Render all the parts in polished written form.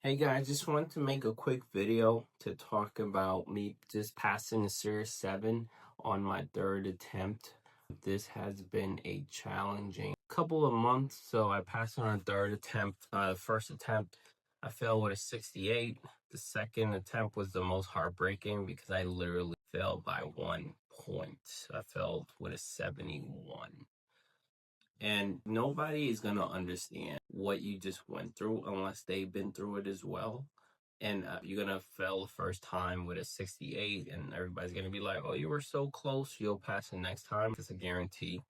Hey guys, just wanted to make a quick video to talk about me just passing the Series 7 on my third attempt. This has been a challenging couple of months, so I passed on a third attempt. First attempt, I failed with a 68. The second attempt was the most heartbreaking because I literally failed by 1 point. I failed with a 71. And nobody is going to understand what you just went through unless they've been through it as well. And you're going to fail the first time with a 68, and everybody's going to be like, oh, you were so close, you'll pass the next time. It's a guarantee.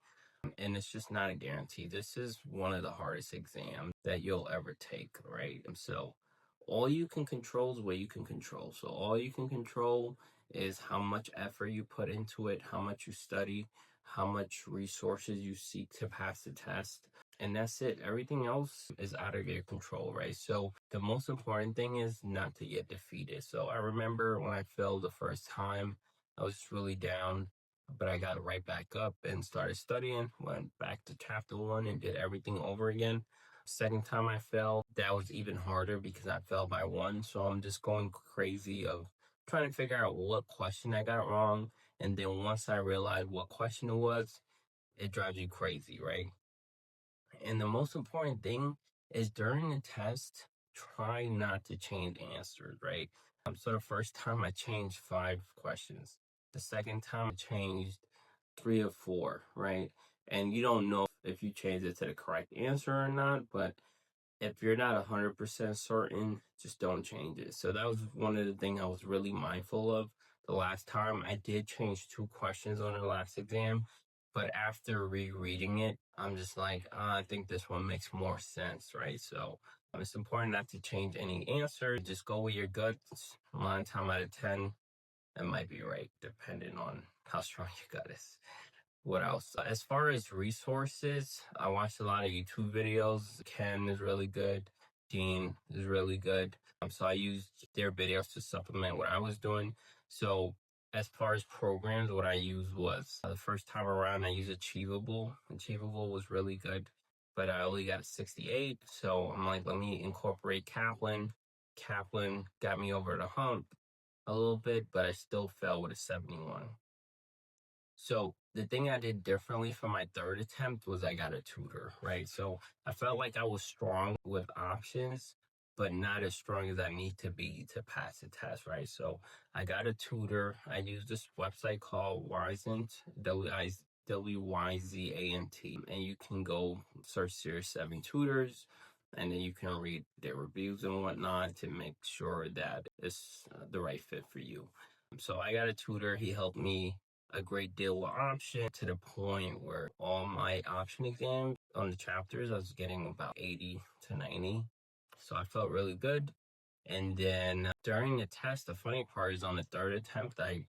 And it's just not a guarantee. This is one of the hardest exams that you'll ever take, right? And so all you can control is what you can control. So all you can control is how much effort you put into it, how much you study, how much resources you seek to pass the test. And that's it. Everything else is out of your control, right? So the most important thing is not to get defeated. So I remember when I failed the first time, I was really down, but I got right back up and started studying, went back to chapter 1 and did everything over again. Second time I fell, that was even harder because I fell by 1. So I'm just going crazy of trying to figure out what question I got wrong. And then once I realized what question it was, it drives you crazy, right? And the most important thing is during the test, try not to change answers, right? So the first time I changed 5 questions. The second time I changed 3 or 4, right? And you don't know if you change it to the correct answer or not, but if you're not 100% certain, just don't change it. So that was one of the things I was really mindful of the last time. I did change 2 questions on the last exam, but after rereading it, I'm just like, I think this one makes more sense, right? So it's important not to change any answer. Just go with your gut. 9 times out of 10, it might be right, depending on how strong your gut is. What else? As far as resources, I watched a lot of YouTube videos. Ken is really good. Dean is really good. So I used their videos to supplement what I was doing. So as far as programs, what I used was the first time around, I used Achievable. Achievable was really good, but I only got a 68. So I'm like, let me incorporate Kaplan. Kaplan got me over the hump a little bit, but I still fell with a 71. So the thing I did differently for my third attempt was I got a tutor, right? So I felt like I was strong with options, but not as strong as I need to be to pass the test, right? So I got a tutor. I used this website called Wyzant, Wyzant, and you can go search Series 7 tutors, and then you can read their reviews and whatnot to make sure that it's the right fit for you. So I got a tutor. He helped me a great deal of option to the point where all my option exams on the chapters, I was getting about 80 to 90. So I felt really good. And then during the test, the funny part is on the third attempt, I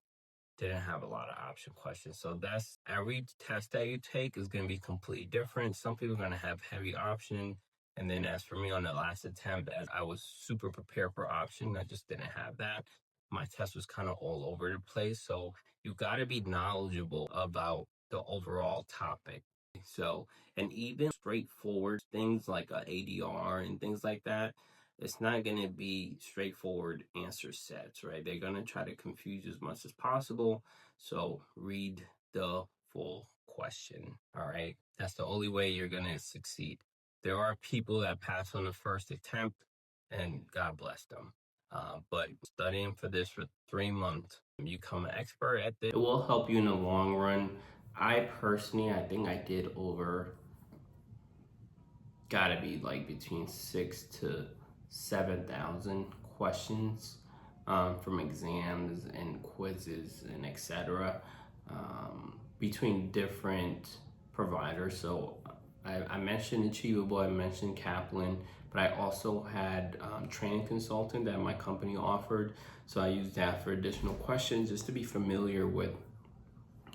didn't have a lot of option questions. So that's every test that you take is going to be completely different. Some people are going to have heavy option. And then as for me on the last attempt, as I was super prepared for option, I just didn't have that. My test was kind of all over the place. So you got to be knowledgeable about the overall topic. So, and even straightforward things like a ADR and things like that, it's not going to be straightforward answer sets, right? They're going to try to confuse you as much as possible. So read the full question, all right? That's the only way you're going to succeed. There are people that pass on the first attempt, and God bless them. But studying for this for 3 months, you become an expert at this. It will help you in the long run. I personally, I think I did over, gotta be like between 6 to 7,000 questions from exams and quizzes and etc. Between different providers. So I mentioned Achievable, I mentioned Kaplan, but I also had training consultant that my company offered. So I used that for additional questions just to be familiar with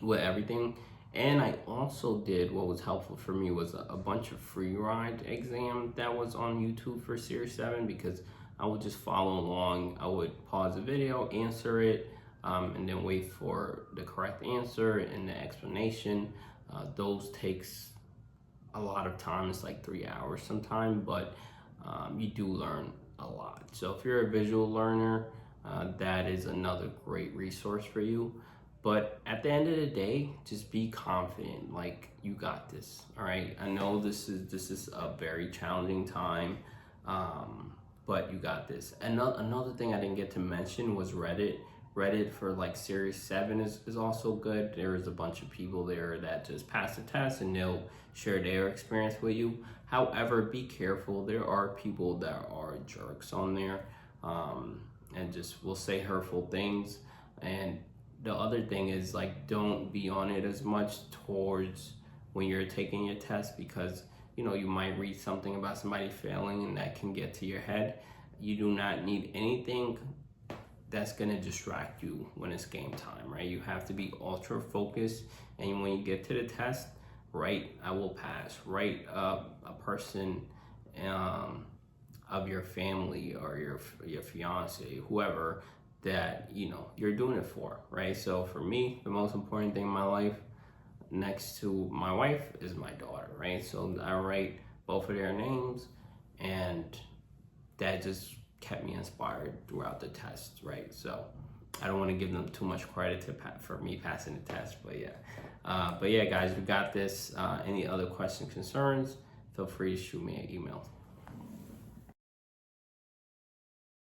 everything. And I also did, what was helpful for me was a bunch of free ride exam that was on YouTube for Series 7, because I would just follow along. I would pause the video, answer it, and then wait for the correct answer and the explanation. Those takes a lot of time. It's like 3 hours sometime, but you do learn a lot. So if you're a visual learner, that is another great resource for you. But at the end of the day, just be confident. Like, you got this. All right. I know this is a very challenging time, but you got this. Another thing I didn't get to mention was Reddit. Reddit for like Series 7 is also good. There is a bunch of people there that just pass the test and they'll share their experience with you. However, be careful. There are people that are jerks on there, and just will say hurtful things. And the other thing is, like, don't be on it as much towards when you're taking your test, because you might read something about somebody failing and that can get to your head. You do not need anything that's gonna distract you when it's game time, right? You have to be ultra focused, and when you get to the test, write "I will pass." Write a person of your family or your fiance, whoever that you're doing it for, right? So for me, the most important thing in my life, next to my wife, is my daughter, right? So I write both of their names, and that just kept me inspired throughout the test, right? So I don't want to give them too much credit for me passing the test, but yeah, guys, we got this. Any other questions, concerns, feel free to shoot me an email.